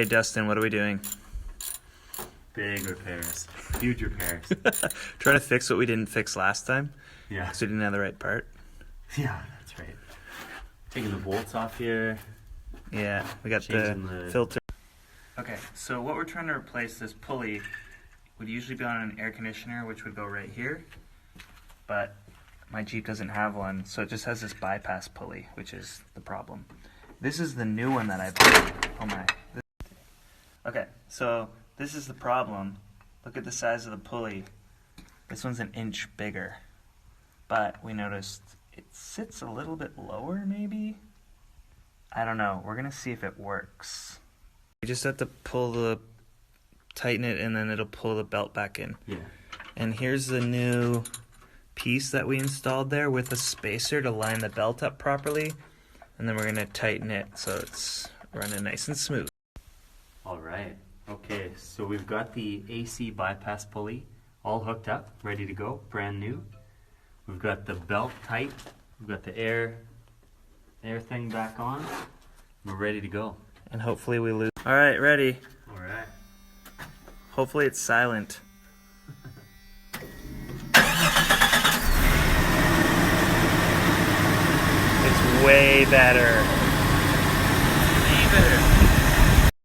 Hey Dustin, what are we doing? Big repairs. Huge repairs. Trying to fix what we didn't fix last time. Yeah. Because we didn't have the right part. Yeah, that's right. Taking the bolts off here. Yeah, we got Changing the the filter. Okay, so what we're trying to replace, this pulley would usually be on an air conditioner, which would go right here. But my Jeep doesn't have one, so it just has this bypass pulley, which is the problem. This is the new one that I bought. Oh my. Okay, so this is the problem. Look at the size of the pulley. This one's an inch bigger. But we noticed it sits a little bit lower, maybe? I don't know. We're going to see if it works. You just have to tighten it, and then it'll pull the belt back in. Yeah. And here's the new piece that we installed there with a spacer to line the belt up properly. And then we're going to tighten it so it's running nice and smooth. All right. Okay, so we've got the AC bypass pulley all hooked up, ready to go, brand new. We've got the belt tight. We've got the air thing back on. We're ready to go. And hopefully we lose. All right, ready. All right. Hopefully it's silent. It's way better.